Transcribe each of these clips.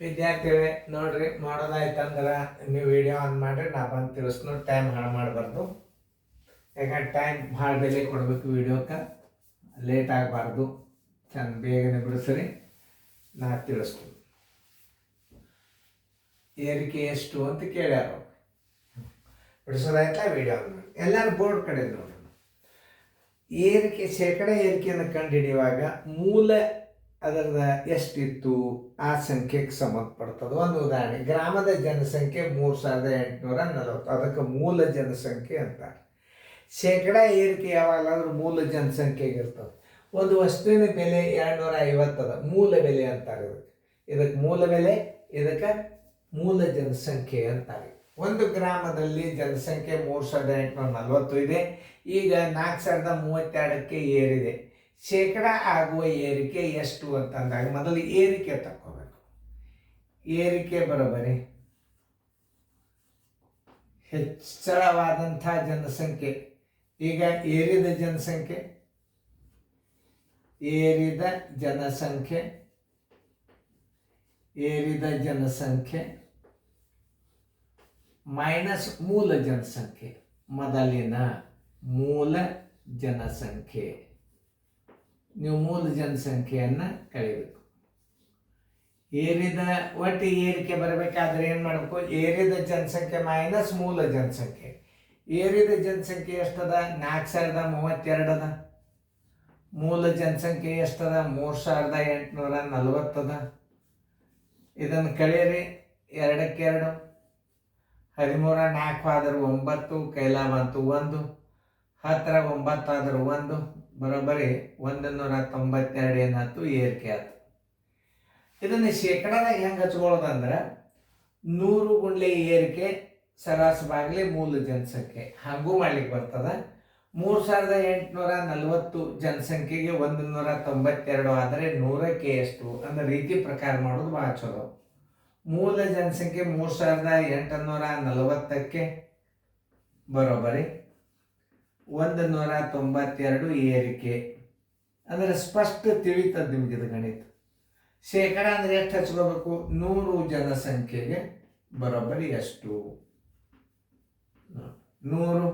ವಿದ್ಯಾರ್ಥಿಗಳೇ ನೋಡ್ರಿ, ಮಾಡೋದಾಯ್ತಂದ್ರೆ ನೀವು ವಿಡಿಯೋ ಆನ್ ಮಾಡಿರಿ, ನಾ ಬಂದು ತಿಳಿಸ್ನು. ಟೈಮ್ ಹಾಳು ಮಾಡಬಾರ್ದು. ಯಾಕಂದ್ರೆ ಟೈಮ್ ಭಾಳ ಬೆಲೆ ಕೊಡಬೇಕು ವಿಡಿಯೋಕ್ಕೆ. ಲೇಟ್ ಆಗಬಾರ್ದು. ಚೆಂದ ಬೇಗನೆ ಬಿಡಿಸ್ರಿ, ನಾ ತಿಳಿಸ್ತೀನಿ. ಏರಿಕೆ ಎಷ್ಟು ಅಂತ ಕೇಳ್ಯಾರ. ಬಿಡಿಸೋದಾಯ್ತಾ ವಿಡಿಯೋ ಆನ್ ಮಾಡಿ. ಎಲ್ಲರೂ ಬೋರ್ಡ್ ಕಡೆ ನೋಡ್ರಿ. ಏರಿಕೆ ಶೇಕಡ ಏರಿಕೆಯನ್ನು ಕಂಡುಹಿಡಿಯುವಾಗ ಮೂಲ ಅದರದ ಎಷ್ಟಿತ್ತು ಆ ಸಂಖ್ಯೆಗೆ ಸಂಬಂಧಪಡ್ತದೆ. ಒಂದು ಉದಾಹರಣೆ, ಗ್ರಾಮದ ಜನಸಂಖ್ಯೆ 3840, ಅದಕ್ಕೆ ಮೂಲ ಜನಸಂಖ್ಯೆ ಅಂತಾರೆ. ಶೇಕಡ ಏರಿಕೆ ಯಾವಾಗಲಾದ್ರೂ ಮೂಲ ಜನಸಂಖ್ಯೆಗೆ ಇರ್ತದೆ. ಒಂದು ವಸ್ತುವಿನ ಬೆಲೆ 250 ಅದ, ಮೂಲ ಬೆಲೆ ಅಂತಾರೆ. ಇದಕ್ಕೆ ಮೂಲ ಬೆಲೆ, ಇದಕ್ಕೆ ಮೂಲ ಜನಸಂಖ್ಯೆ ಅಂತಾರೆ. ಒಂದು ಗ್ರಾಮದಲ್ಲಿ ಜನಸಂಖ್ಯೆ 3840 ಇದೆ. ಈಗ 4032ಕ್ಕೆ ಏರಿದೆ. ಶೇಕಡ ಆಗುವ ಏರಿಕೆ ಎಷ್ಟು ಅಂತಂದಾಗ ಮೊದಲು ಏರಿಕೆ ತಕ್ಕೋಬೇಕು. ಏರಿಕೆ ಬರೋಬರಿ ಹೆಚ್ಚಳವಾದಂಥ ಜನಸಂಖ್ಯೆ. ಈಗ ಏರಿದ ಜನಸಂಖ್ಯೆ ಮೈನಸ್ ಮೂಲ ಜನಸಂಖ್ಯೆ. ಮೊದಲಿನ ಮೂಲ ಜನಸಂಖ್ಯೆ, ನೀವು ಮೂಲ ಜನಸಂಖ್ಯೆಯನ್ನು ಕಳಿಬೇಕು. ಒಟ್ಟು ಏರಿಕೆ ಬರಬೇಕಾದ್ರೆ ಏನು ಮಾಡಬೇಕು? ಏರಿದ ಜನಸಂಖ್ಯೆ ಮೈನಸ್ ಮೂಲ ಜನಸಂಖ್ಯೆ. ಏರಿದ ಜನಸಂಖ್ಯೆ ಎಷ್ಟದ? 4032 ಅದ. ಮೂಲ ಜನಸಂಖ್ಯೆ ಎಷ್ಟದ? 3840 ಅದ. ಇದನ್ನು ಕಳೀರಿ, 2ಕ್ಕೆ 2, 13 4 ಆದ್ರೆ 9, ಕೈಲ ಬಂತು 1, 10 9 ಆದ್ರೆ 1, ಬರೋಬ್ಬರಿ 192 ಏನಾಯ್ತು? ಏರಿಕೆ ಆಯ್ತು. ಇದನ್ನು ಶೇಕಡದಾಗ ಹೆಂಗೆ ಹಚ್ಕೊಳ್ಳೋದಂದ್ರೆ 100 ಗುಂಡ್ಲೆ ಏರಿಕೆ ಸರಾಸರಿ ಬಾಗಿಲೆ ಮೂಲ ಜನಸಂಖ್ಯೆ, ಹಾಗೂ ಮಾಡ್ಲಿಕ್ಕೆ ಬರ್ತದೆ. 3840 ಜನಸಂಖ್ಯೆಗೆ 192 ಆದರೆ 100ಕ್ಕೆ ಎಷ್ಟು ಅನ್ನೋ ರೀತಿ ಪ್ರಕಾರ ಮಾಡೋದು ಭಾಳ ಚಲೋ. ಮೂಲ ಜನಸಂಖ್ಯೆ 3840ಕ್ಕೆ ಬರೋಬ್ಬರಿ 192 ಏರಿಕೆ ಅಂದರೆ ಸ್ಪಷ್ಟ ತಿಳಿತದೆ ನಿಮ್ಗೆ ಇದು ಗಣಿತ. ಶೇಕಡ ಅಂದರೆ ಎಷ್ಟು ಹಚ್ಕೋಬೇಕು? 100 ಜನಸಂಖ್ಯೆಗೆ ಬರೋಬ್ಬರಿ ಎಷ್ಟು? 100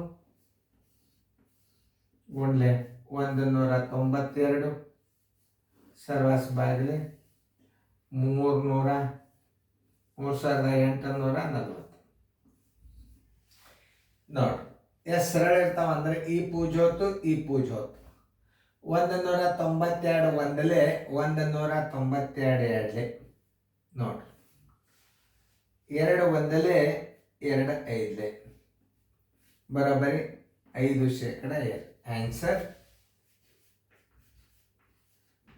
ಗುಂಡ್ಲೆ 192 ಸರ್ವಾಸ ಬಾಗಿಲೆ 3840. ನೋಡಿ ಎಷ್ಟು ಸರಳ ಇರ್ತಾವ ಅಂದ್ರೆ ಈ ಪೂಜೋತು 192 ಒಂದಲೇ 192 ಎರಡಲೆ ನೋಡ್ರಿ, 2 ಒಂದಲೇ 2 ಐದಲೆ ಬರೋಬ್ಬರಿ 5% ಆನ್ಸರ್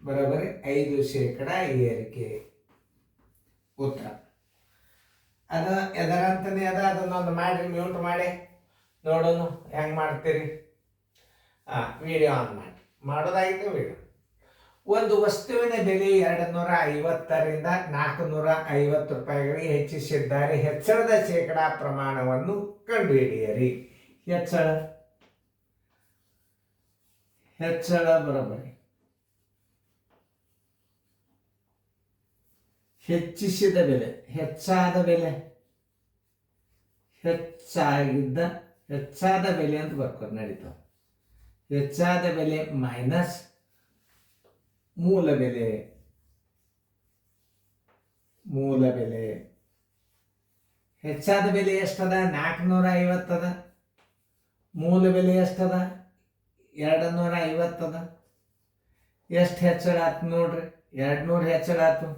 ಬರೋಬ್ಬರಿ 5% ಏರಿಕೆ ಉತ್ತರ. ಅದು ಎದರಂತಾನೆ ಅದ. ಅದನ್ನೊಂದು ಮಾಡಿ ಮ್ಯೂಟ್ ಮಾಡಿ ನೋಡೋಣ ಹೆಂಗೆ ಮಾಡ್ತೀರಿ. ವಿಡಿಯೋ ಆನ್ ಮಾಡಿ. ಮಾಡೋದಾಗಿತ್ತು ವಿಡಿಯೋ. ಒಂದು ವಸ್ತುವಿನ ಬೆಲೆ 250ರಿಂದ 450 ರೂಪಾಯಿಗಳಿಗೆ ಹೆಚ್ಚಿಸಿದ್ದಾರೆ. ಹೆಚ್ಚಳದ ಶೇಕಡಾ ಪ್ರಮಾಣವನ್ನು ಕಂಡುಹಿಡಿಯಿರಿ. ಹೆಚ್ಚಳ ಬರೋಬ್ಬರಿ ಹೆಚ್ಚಿಸಿದ ಬೆಲೆ, ಹೆಚ್ಚಾದ ಬೆಲೆ, ಹೆಚ್ಚಾದ ಬೆಲೆ ಅಂತ ಬರ್ಕೋದು ನಡೀತಾವ. ಹೆಚ್ಚಾದ ಬೆಲೆ ಮೈನಸ್ ಮೂಲ ಬೆಲೆ. ಹೆಚ್ಚಾದ ಬೆಲೆ ಎಷ್ಟದ? 450 ಅದ. ಮೂಲ ಬೆಲೆ ಎಷ್ಟದ? 250 ಅದ. ಎಷ್ಟು ಹೆಚ್ಚಳ ಆಯ್ತು ನೋಡ್ರಿ? 200 ಹೆಚ್ಚಳ ಆಯ್ತು.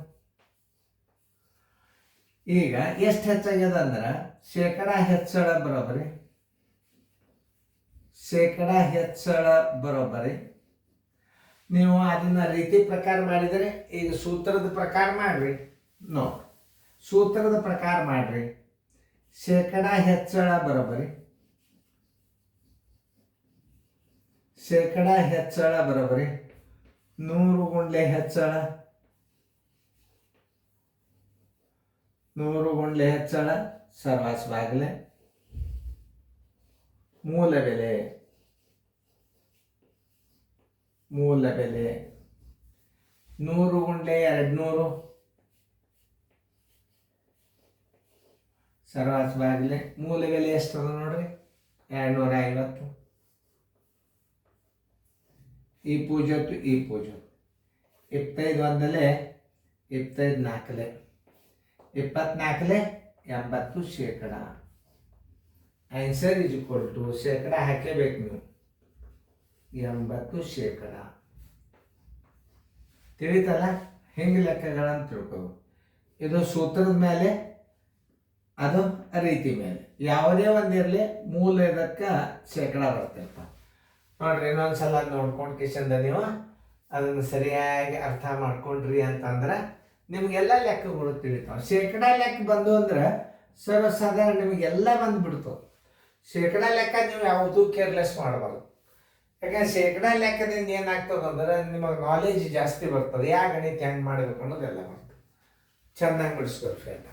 ಈಗ ಎಷ್ಟು ಹೆಚ್ಚಾಗ್ಯದ ಅಂದ್ರೆ ಶೇಕಡ ಹೆಚ್ಚಳ ಬರೋಬ್ಬರಿ ನೀವು ಅದನ್ನ ರೀತಿ ಪ್ರಕಾರ ಮಾಡಿದರೆ, ಈಗ ಸೂತ್ರದ ಪ್ರಕಾರ ಮಾಡ್ರಿ. ಸೂತ್ರದ ಪ್ರಕಾರ ಮಾಡ್ರಿ. ಶೇಕಡ ಹೆಚ್ಚಳ ಬರೋಬ್ಬರಿ 100 ಗುಂಡ್ಲೆ ಹೆಚ್ಚಳ, 100 ಗುಂಡ್ಲೆ ಹೆಚ್ಚಳ ಸರ್ವಾಸ ಬಾಗಿಲೆ ಮೂಲ ಬೆಲೆ 100 ಗುಂಡ್ಲೆ 200 ಸರ್ವಾಸ್ ಬಾಗಿಲೆ ಮೂಲ ಬೆಲೆ ಎಷ್ಟು ಅದ ನೋಡ್ರಿ 250. ಈ ಪೂಜತ್ತು ಈ ಪೂಜತ್ತು 25 ಒಂದಲೆ 25 ನಾಲ್ಕಲೆ 24 80 ಶೇಕಡ. ಆನ್ಸರ್ ಇಸ್ ಈಕ್ವಲ್ ಟು ಶೇಕಡ ಹಾಕೇಬೇಕು ನೀವು 80 ಶೇಕಡ. ತಿಳಿತಲ್ಲ ಹೆಂಗೆ ಲೆಕ್ಕಗಳನ್ನು ತಿಳ್ಕೋದು. ಇದು ಸೂತ್ರದ ಮೇಲೆ ಅದು ರೀತಿ ಮೇಲೆ ಯಾವುದೇ ಒಂದಿರಲಿ ಮೂಲ ಇದಕ್ಕೆ ಶೇಕಡ ಬರ್ತೈತ ನೋಡ್ರಿ. ಇನ್ನೊಂದ್ಸಲ ನೋಡ್ಕೊಂಡು ಕಿಶನ್ದ ನೀವು ಅದನ್ನು ಸರಿಯಾಗಿ ಅರ್ಥ ಮಾಡ್ಕೊಂಡ್ರಿ ಅಂತಂದ್ರೆ ನಿಮಗೆಲ್ಲ ಲೆಕ್ಕಗಳು ತಿಳಿತಾವೆ. ಶೇಕಡ ಲೆಕ್ಕ ಬಂದು ಅಂದ್ರೆ ಸರ್ವಸಾಧಾರಣ ನಿಮಗೆಲ್ಲ ಬಂದುಬಿಡ್ತು. ಶೇಕಡ ಲೆಕ್ಕ ನೀವು ಯಾವುದೂ ಕೇರ್ಲೆಸ್ ಮಾಡಬಾರ್ದು. ಯಾಕಂದ್ರೆ ಶೇಕಡ ಲೆಕ್ಕದಿಂದ ಏನಾಗ್ತದೆ ಅಂದ್ರೆ ನಿಮಗೆ ನಾಲೆಜ್ ಜಾಸ್ತಿ ಬರ್ತದೆ. ಯಾವ ಗಣಿತ ಹೆಂಗೆ ಮಾಡಬೇಕು ಅನ್ನೋದೆಲ್ಲ ಬರ್ತದೆ. ಚೆನ್ನಾಗಿ ಬಿಡಿಸ್ಕೊಳ್ರಿ ಎಲ್ಲ.